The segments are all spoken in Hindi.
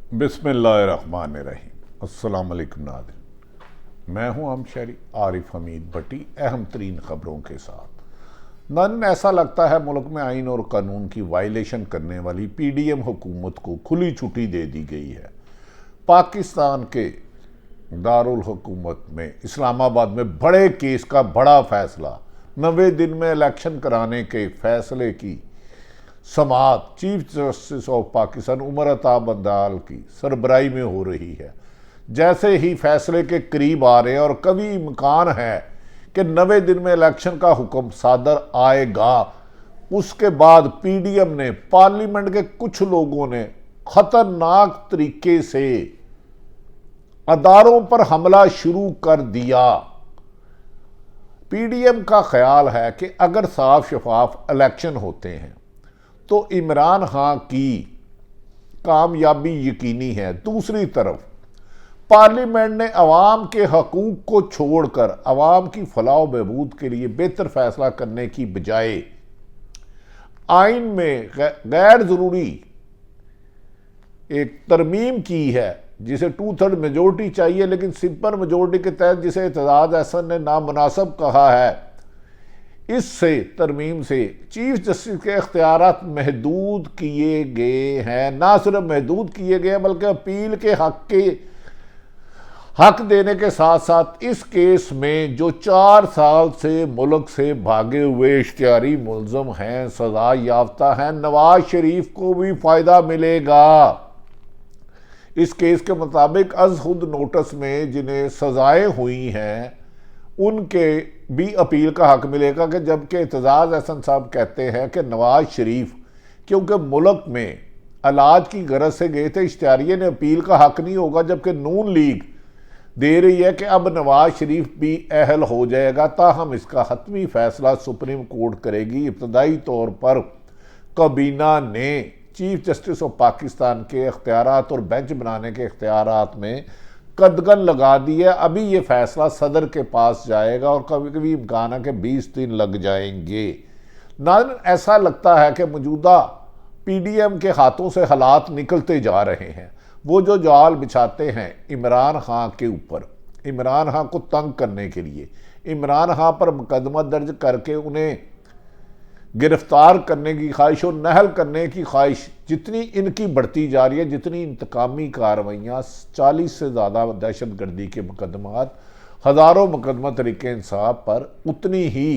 बिस्मिल्लाहिर्रहमानिर्रहीम। अस्सलाम वालेकुम नाज़रीन, मैं हूं हम शहरी आरिफ हमीद भट्टी अहम तरीन खबरों के साथ। नाज़रीन, ऐसा लगता है मुल्क में आइन और कानून की वायलेशन करने वाली PDM हुकूमत को खुली छुट्टी दे दी गई है। पाकिस्तान के दारुल हुकूमत में इस्लामाबाद में बड़े केस का बड़ा फैसला, 90 दिन में इलेक्शन कराने के फैसले की समाअत chief justice of Pakistan Umar Ata Bandial की सरबराही में हो रही है। जैसे ही फैसले के करीब आ रहे हैं और कभी इम्कान है कि 90 दिन में इलेक्शन का हुक्म सादर आएगा, उसके बाद PDM ने, पार्लियामेंट के कुछ लोगों ने खतरनाक तरीके से अदारों पर हमला शुरू कर दिया। PDM का ख्याल है कि अगर साफ शफाफ इलेक्शन होते हैं तो इमरान खान की कामयाबी यकीनी है। दूसरी तरफ पार्लियामेंट ने अवाम के हकूक को छोड़कर अवाम की फलाह बहबूद के लिए बेहतर फैसला करने की बजाय आइन में गैर ज़रूरी एक तरमीम की है, जिसे 2/3 मेजोरिटी चाहिए, लेकिन सिंपल मेजोरिटी के तहत जिसे एतजाज अहसन ने नामुनासिब कहा है। इससे तरमीम से चीफ जस्टिस के इख्तियारात महदूद किए गए हैं। ना सिर्फ महदूद किए गए बल्कि अपील के हक देने के साथ साथ इस केस में जो 4 साल से मुल्क से भागे हुए इश्तिहारी मुलजम हैं, सजा याफ्ता हैं, नवाज शरीफ को भी फायदा मिलेगा। इस केस के मुताबिक अज खुद नोटिस में जिन्हें सजाएं हुई हैं उनके भी अपील का हक मिलेगा। कि जबकि एतजाज अहसन साहब कहते हैं कि नवाज शरीफ क्योंकि मुल्क में इलाज की गरज से गए थे, इश्तिहारिये ने अपील का हक नहीं होगा, जबकि नून लीग दे रही है कि अब नवाज शरीफ भी अहल हो जाएगा। ताहम इसका हतमी फैसला सुप्रीम कोर्ट करेगी। इब्तदाई तौर पर काबीना ने चीफ जस्टिस ऑफ पाकिस्तान के इख्तियारात और बेंच बनाने के इख्तियारात में कदगन लगा दी है। अभी ये फैसला सदर के पास जाएगा और कभी कभी इम्कान है कि 20 दिन लग जाएंगे। नाज़रीन, ऐसा लगता है कि मौजूदा PDM के हाथों से हालात निकलते जा रहे हैं। वो जो जाल बिछाते हैं इमरान खान के ऊपर, इमरान खान को तंग करने के लिए, इमरान खान पर मुकदमा दर्ज करके उन्हें गिरफ्तार करने की ख्वाहिश और नहल करने की ख्वाहिश जितनी इनकी बढ़ती जा रही है, जितनी इंतकामी कार्रवाइयाँ, 40 से ज़्यादा दहशतगर्दी के मुकदमात, हज़ारों मुकदमा तरीके इंसाफ पर, उतनी ही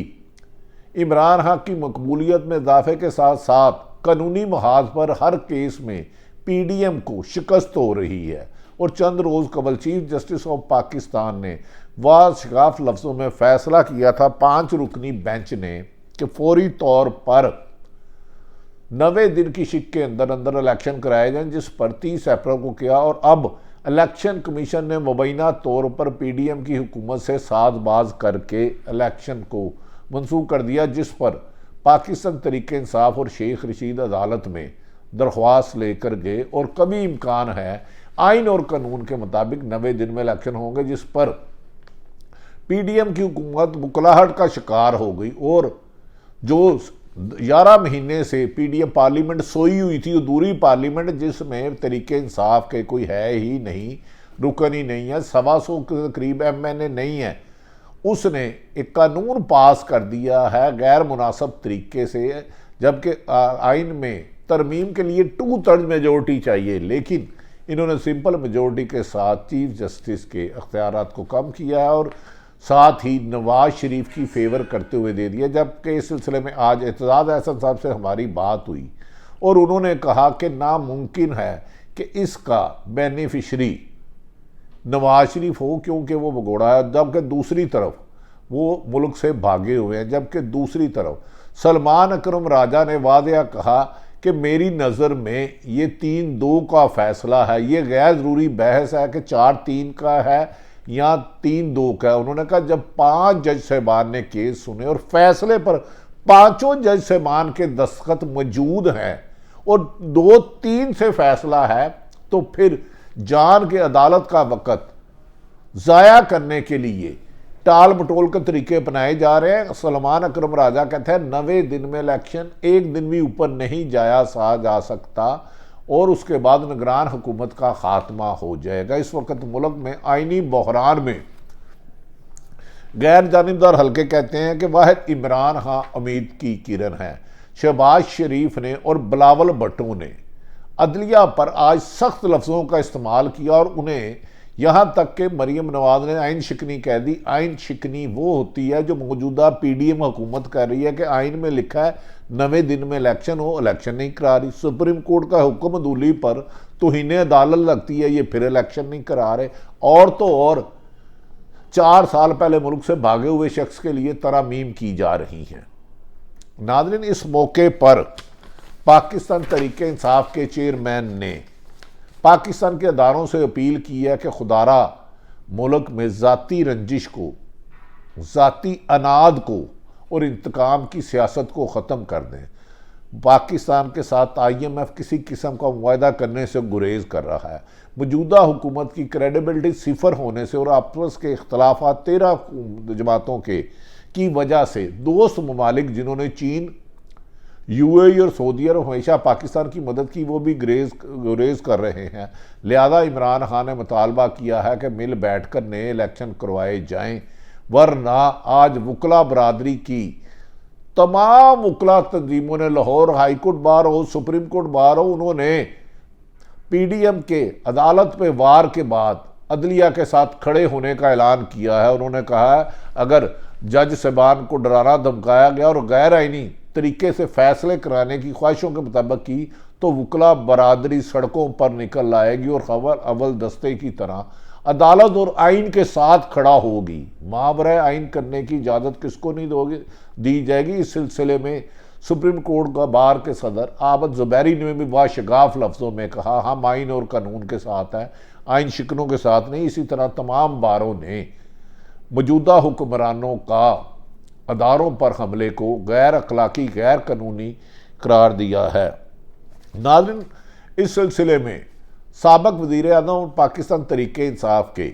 इमरान खान की मकबूलियत में इजाफे के साथ साथ कानूनी महाज पर हर केस में PDM को शिकस्त हो रही है। और चंद रोज़ कबल चीफ जस्टिस ऑफ पाकिस्तान ने वाशगाफ लफ्ज़ों में फैसला किया था 5 रुकनी बेंच ने कि फौरी तौर पर 90 दिन की शिक के अंदर अंदर इलेक्शन कराए जाएं, जिस पर 30 अप्रैल को किया। और अब इलेक्शन कमीशन ने मुबैना तौर पर PDM की हुकूमत से साजबाज करके इलेक्शन को मंसूख कर दिया, जिस पर पाकिस्तान तरीके इंसाफ और शेख रशीद अदालत में दरख्वास्त लेकर गए। और कभी इम्कान है आइन और कानून के मुताबिक 90 दिन में इलेक्शन होंगे, जिस पर PDM की हुकूमत बुकलाहट का शिकार हो गई। और जो 11 महीने से PDM पार्लियामेंट सोई हुई थी, अधूरी पार्लियामेंट जिसमें तरीके इंसाफ के कोई है ही नहीं, रुकन ही नहीं है, 125 के करीब MNA नहीं है, उसने एक कानून पास कर दिया है गैर मुनासिब तरीके से। जबकि आइन में तरमीम के लिए 2/3 मेजोरिटी चाहिए, लेकिन इन्होंने सिंपल मेजोरिटी के साथ चीफ जस्टिस के अख्तियारात को कम किया है और साथ ही नवाज शरीफ की फेवर करते हुए दे दिया। जबकि इस सिलसिले में आज एतजाज अहसन साहब से हमारी बात हुई और उन्होंने कहा कि नामुमकिन है कि इसका बेनिफिशरी नवाज शरीफ हो, क्योंकि वो भगोड़ा है, जबकि दूसरी तरफ वो मुल्क से भागे हुए हैं। जबकि दूसरी तरफ सलमान अकरम राजा ने वादिया कहा कि मेरी नज़र में ये 3-2 का फैसला है, ये गैर ज़रूरी बहस है कि 4-3 का है या 3-2 का है। उन्होंने कहा जब 5 जज साहबान ने केस सुने और फैसले पर 5 जज साहबान के दस्तखत मौजूद हैं और 2-3 से फैसला है, तो फिर जान के अदालत का वक़्त ज़ाया करने के लिए टाल मटोल के तरीके अपनाए जा रहे हैं। सलमान अकरम राजा कहते हैं 90 दिन में इलेक्शन एक दिन भी ऊपर नहीं जा सकता और उसके बाद निगरान हुकूमत का खात्मा हो जाएगा। इस वक्त मुल्क में आइनी बहरान में गैर जानिबदार हल्के कहते हैं कि वाहिद इमरान खां उम्मीद की किरण है। शहबाज शरीफ ने और बिलावल भुट्टो ने अदलिया पर आज सख्त लफ्ज़ों का इस्तेमाल किया और उन्हें यहाँ तक कि मरीम नवाज ने आइन शिकनी कह दी। आइन शिकनी वो होती है जो मौजूदा पीडीएम हुकूमत कर रही है कि आइन में लिखा है 90 दिन में इलेक्शन हो, इलेक्शन नहीं करा रही। सुप्रीम कोर्ट का हुक्म अदूली पर तौहीन अदालत लगती है, ये फिर इलेक्शन नहीं करा रहे। और तो और 4 साल पहले मुल्क से भागे हुए शख्स के लिए तरमीम की जा रही है। नाज़रीन, इस मौके पर पाकिस्तान तहरीक इंसाफ के चेयरमैन ने पाकिस्तान के अदारों से अपील की है कि खुदारा मुल्क में ज़ाती रंजिश को, ज़ाती अनाद को और इंतकाम की सियासत को ख़त्म कर दें। पाकिस्तान के साथ IMF किसी किस्म का मुआहदा करने से गुरेज कर रहा है। मौजूदा हुकूमत की क्रेडिबिलिटी सिफर होने से और आपस के इख्तलाफात 13 जमातों के की वजह से दोस्त ममालिक जिन्होंने चीन, UAE और सऊदी अरब हमेशा पाकिस्तान की मदद की, वो भी गुरेज कर रहे हैं। लिहाजा इमरान खान ने मुतालबा किया है कि मिल बैठ कर नए इलेक्शन करवाए जाएँ, वरना आज वकला बरादरी की तमाम वकला तंजीमों ने, लाहौर हाई कोर्ट बार हो, सुप्रीम कोर्ट बार हो, उन्होंने PDM के अदालत पे वार के बाद अदलिया के साथ खड़े होने का ऐलान किया है। उन्होंने कहा है अगर जज साहबान को डराना धमकाया गया और गैर आइनी तरीके से फैसले कराने की ख्वाहिशों के मुताबिक की तो वकला बरादरी सड़कों पर निकल आएगी और खबर अव्वल दस्ते की तरह अदालत और आइन के साथ खड़ा होगी। मावरा आइन करने की इजाज़त किसको नहीं दी जाएगी। इस सिलसिले में सुप्रीम कोर्ट का बार के सदर आबद ज़ुबैरी ने भी बाशगाफ लफ्ज़ों में कहा, हम आइन और कानून के साथ हैं, आइन शिकनों के साथ नहीं। इसी तरह तमाम बारों ने मौजूदा हुक्मरानों का अदारों पर हमले को गैर अखलाकी, गैर कानूनी करार दिया है। नाज़रीन, इस सिलसिले में साबिक़ वज़ीर आज़म पाकिस्तान तहरीक इंसाफ के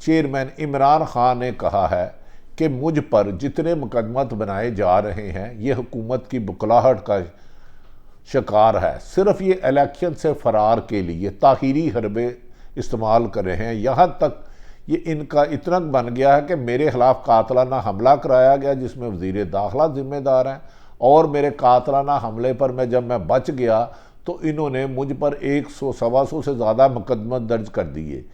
चेयरमैन इमरान खान ने कहा है कि मुझ पर जितने मुकदमत बनाए जा रहे हैं ये हुकूमत की बुकलाहट का शिकार है। सिर्फ ये इलेक्शन से फरार के लिए ताखीरी हरबे इस्तेमाल कर रहे हैं। यहाँ तक ये इनका इतना बन गया है कि मेरे खिलाफ कातलाना हमला कराया गया जिसमें वज़ीर दाखिला जिम्मेदार हैं, और मेरे कातलाना हमले पर जब मैं बच गया तो इन्होंने मुझ पर 100-125 से ज़्यादा मुकदमे दर्ज कर दिए।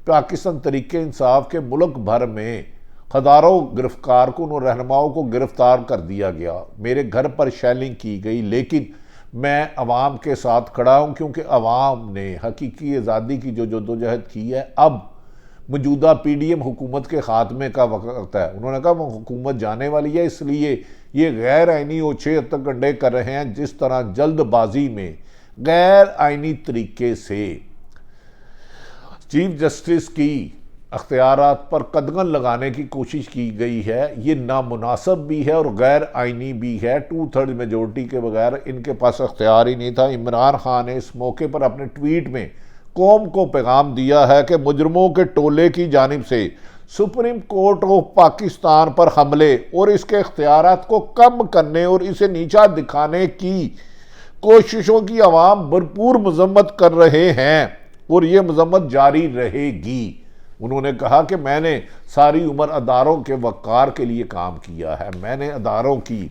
पाकिस्तान तहरीक इंसाफ के मुल्क भर में हज़ारों गिरफ्तारकुन और रहनुमाओं को गिरफ्तार कर दिया गया, मेरे घर पर शेलिंग की गई, लेकिन मैं अवाम के साथ खड़ा हूँ क्योंकि अवाम ने हकीकी आज़ादी की जो जद्दोजहद की है। अब मौजूदा PDM हुकूमत के ख़ात्मे का वक्त है। उन्होंने कहा वो हुकूमत जाने वाली है, इसलिए ये गैर आइनी ओछे हत्याकांडे कर रहे हैं। जिस तरह जल्दबाजी में गैर आइनी तरीके से चीफ जस्टिस की अख्तियारात पर कदगन लगाने की कोशिश की गई है, ये नामुनासिब भी है और गैर आइनी भी है। 2/3 मेजोरिटी के बगैर इनके पास अख्तियार ही नहीं था। इमरान खान ने इस मौके पर अपने ट्वीट में कौम को पैगाम दिया है कि मुजरमों के टोले की जानिब से सुप्रीम कोर्ट ऑफ पाकिस्तान पर हमले और इसके इख्तियारात को कम करने और इसे नीचा दिखाने की कोशिशों की अवाम भरपूर मजम्मत कर रहे हैं और ये मजम्मत जारी रहेगी। उन्होंने कहा कि मैंने सारी उम्र अदारों के वक़ार के लिए काम किया है, मैंने अदारों की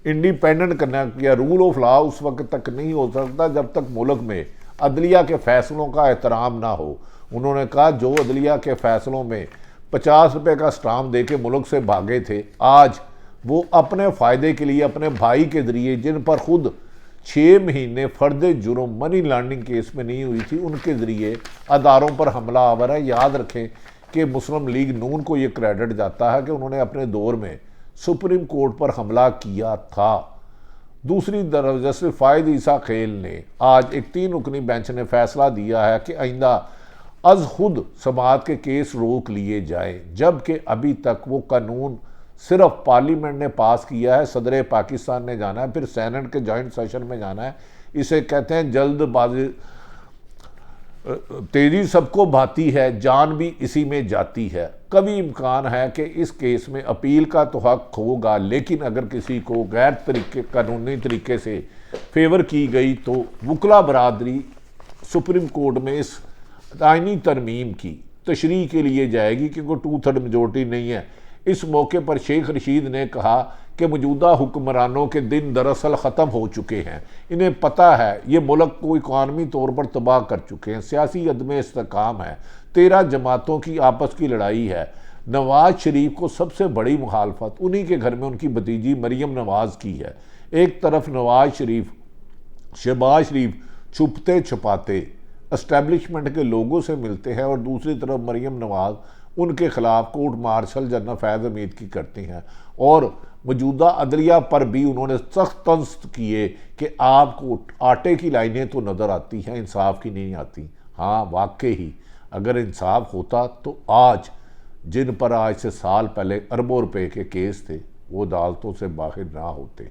इंडिपेंडेंट करना किया। रूल ऑफ लॉ उस वक्त तक नहीं हो सकता जब तक मुल्क में अदलिया के फ़ैसलों का एहतराम ना हो। उन्होंने कहा जो अदलिया के फ़ैसलों में 50 रुपये का स्टाम्प दे के मुल्क से भागे थे, आज वो अपने फ़ायदे के लिए अपने भाई के ज़रिए, जिन पर खुद 6 महीने फर्द जुर्म मनी लॉन्ड्रिंग केस में नहीं हुई थी, उनके ज़रिए अदारों पर हमला आवर है। याद रखें कि मुस्लिम लीग नून को ये क्रेडिट जाता है कि उन्होंने अपने दौर में सुप्रीम कोर्ट पर हमला किया था। दूसरी तरफ जस्टिस फ़ायद ईसा खेल ने आज एक 3 रुकनी बेंच ने फैसला दिया है कि आइंदा अज खुद समाअत के केस रोक लिए जाएँ, जबकि अभी तक वो कानून सिर्फ पार्लियामेंट ने पास किया है, सदर पाकिस्तान ने जाना है, फिर सेनेट के जॉइंट सेशन में जाना है। इसे कहते हैं जल्दबाजी तेजी सबको भाती है, जान भी इसी में जाती है। कभी इम्कान है कि इस केस में अपील का तो हक होगा, लेकिन अगर किसी को गैर कानूनी तरीके से फेवर की गई तो वकला बरादरी सुप्रीम कोर्ट में इस आइनी तरमीम की तशरीह के लिए जाएगी, क्योंकि 2/3 मेजोरिटी नहीं है। इस मौके पर शेख रशीद ने कहा कि मौजूदा हुक्मरानों के दिन दरअसल ख़त्म हो चुके हैं। इन्हें पता है ये मुल्क को इकानमी तौर पर तबाह कर चुके हैं, सियासी अदम इस्तेकाम है, 13 जमातों की आपस की लड़ाई है। नवाज शरीफ को सबसे बड़ी मुखालफत उन्हीं के घर में उनकी भतीजी मरियम नवाज की है। एक तरफ नवाज शरीफ शहबाज शरीफ छुपते छुपाते एस्टेब्लिशमेंट के लोगों से मिलते हैं और दूसरी तरफ मरियम नवाज उनके खिलाफ कोर्ट मार्शल जनरल फैज़ हमीद की करती हैं और मौजूदा अदलिया पर भी उन्होंने सख्त तंज किए कि आपको आटे की लाइनें तो नज़र आती हैं, इंसाफ की नहीं आती। हाँ, वाकई ही अगर इंसाफ होता तो आज जिन पर आज से साल पहले अरबों रुपए के केस थे वो अदालतों से बाहर ना होते।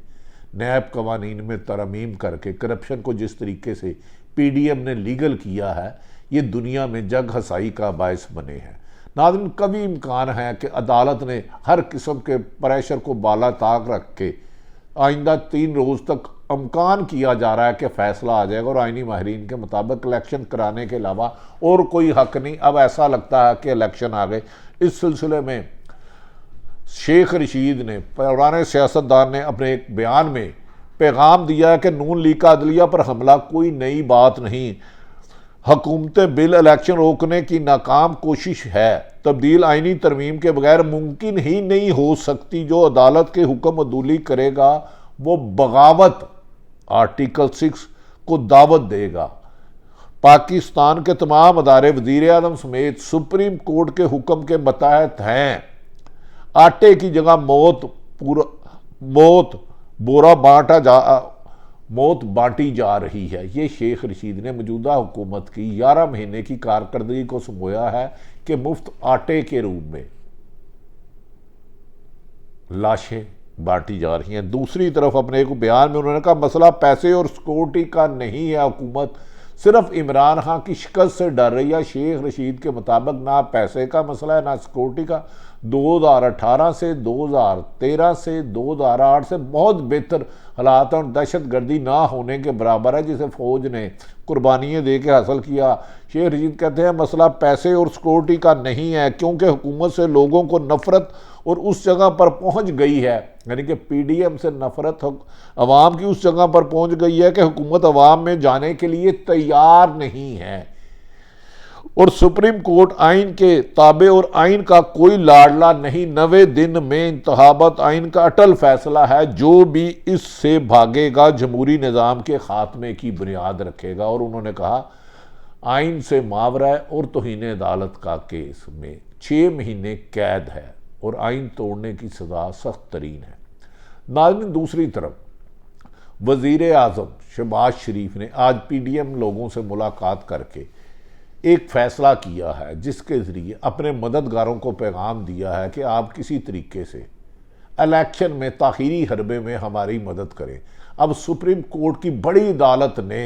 नैब कवानीन में तरमीम करके करप्शन को जिस तरीके से PDM ने लीगल किया है, ये दुनिया में जग हसाई का बायस बने हैं। नाज़रीन, कभी इम्कान है कि अदालत ने हर किस्म के प्रेशर को बाला ताक रख के आइंदा 3 रोज़ तक इम्कान किया जा रहा है कि फ़ैसला आ जाएगा और आइनी माहिरीन के मुताबिक इलेक्शन कराने के अलावा और कोई हक नहीं। अब ऐसा लगता है कि इलेक्शन आ गए। इस सिलसिले में शेख रशीद ने, पुराने सियासतदान ने, अपने एक बयान में पैगाम दिया है कि नून लीग का अदलिया पर हमला कोई नई बात नहीं। हुकूमत बिल इलेक्शन रोकने की नाकाम कोशिश है। तब्दील आइनी तरमीम के बगैर मुमकिन ही नहीं हो सकती। जो अदालत के हुक्म अदूली करेगा वो बगावत आर्टिकल 6 को दावत देगा। पाकिस्तान के तमाम अदारे वज़ीर आज़म समेत सुप्रीम कोर्ट के हुक्म के मुताहत हैं। आटे की जगह मौत बांटी जा रही है। ये शेख रशीद ने मौजूदा हुकूमत की 11 महीने की कारकर्दगी को समझाया है कि मुफ्त आटे के रूप में लाशें बांटी जा रही हैं। दूसरी तरफ अपने एक बयान में उन्होंने कहा मसला पैसे और सिक्योरिटी का नहीं है, हुकूमत सिर्फ इमरान खान की शिकस्त से डर रही है। शेख रशीद के मुताबिक ना पैसे का मसला है ना सिक्योरिटी का। 2018 से 2013 से 2008 से बहुत बेहतर हालात और दहशत गर्दी ना होने के बराबर है, जिसे फ़ौज ने कुर्बानियाँ दे के हासिल किया। शेख रशीद कहते हैं मसला पैसे और सिक्योरिटी का नहीं है, क्योंकि हुकूमत से लोगों को नफ़रत और उस जगह पर पहुंच गई है, यानी कि PDM से नफ़रत अवाम की उस जगह पर पहुंच गई है कि हुकूमत अवाम में जाने के लिए तैयार नहीं है। और सुप्रीम कोर्ट आइन के ताबे और आइन का कोई लाडला नहीं। 90 दिन में इंतखाबात आइन का अटल फैसला है। जो भी इससे भागेगा जमहूरी निज़ाम के खात्मे की बुनियाद रखेगा। और उन्होंने कहा आइन से मावरा और तौहीन अदालत का केस में 6 महीने कैद है और आइन तोड़ने की सज़ा सख्त तरीन है। नाज़रीन, दूसरी तरफ वज़ीर आज़म शहबाज शरीफ ने आज PDM लोगों से मुलाकात करके एक फ़ैसला किया है, जिसके ज़रिए अपने मददगारों को पैगाम दिया है कि आप किसी तरीके से इलेक्शन में ताख़ीरी हरबे में हमारी मदद करें। अब सुप्रीम कोर्ट की बड़ी अदालत ने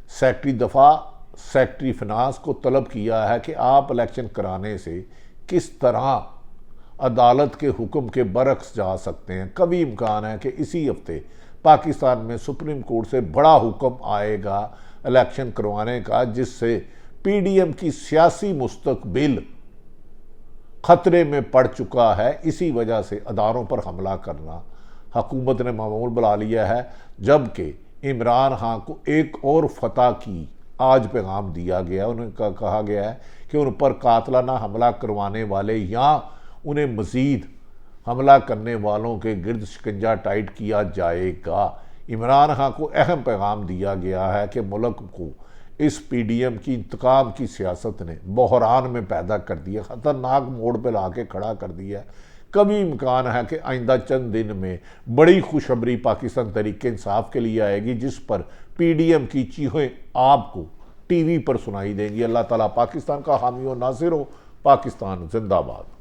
सेक्रेटरी दफ़ा, सेक्रेटरी फिनांस को तलब किया है कि आप इलेक्शन कराने से किस तरह अदालत के हुक्म के बरक्स जा सकते हैं। कभी इम्कान है कि इसी हफ्ते पाकिस्तान में सुप्रीम कोर्ट से बड़ा हुक्म आएगा इलेक्शन करवाने का, जिससे PDM की सियासी मुस्तकबिल खतरे में पड़ चुका है। इसी वजह से अदारों पर हमला करना हुकूमत ने मामूल बना लिया है। जबकि इमरान खान को एक और फतह की आज पैगाम दिया गया। उन्हें कहा गया है कि उन पर कातलाना हमला करवाने वाले या उन्हें मज़ीद हमला करने वालों के गिर्द शिकंजा टाइट किया जाएगा। इमरान खान को अहम पैगाम दिया गया है कि मुल्क को इस PDM की इंतकाम की सियासत ने बहरान में पैदा कर दिया, ख़तरनाक मोड़ पर ला के खड़ा कर दिया। कभी इम्कान है कि आइंदा चंद दिन में बड़ी खुशखबरी पाकिस्तान तहरीक इंसाफ के लिए आएगी, जिस पर PDM की चीखें आपको TV पर सुनाई देंगी। अल्लाह ताला पाकिस्तान का हामी और नासिर हो। पाकिस्तान जिंदाबाद।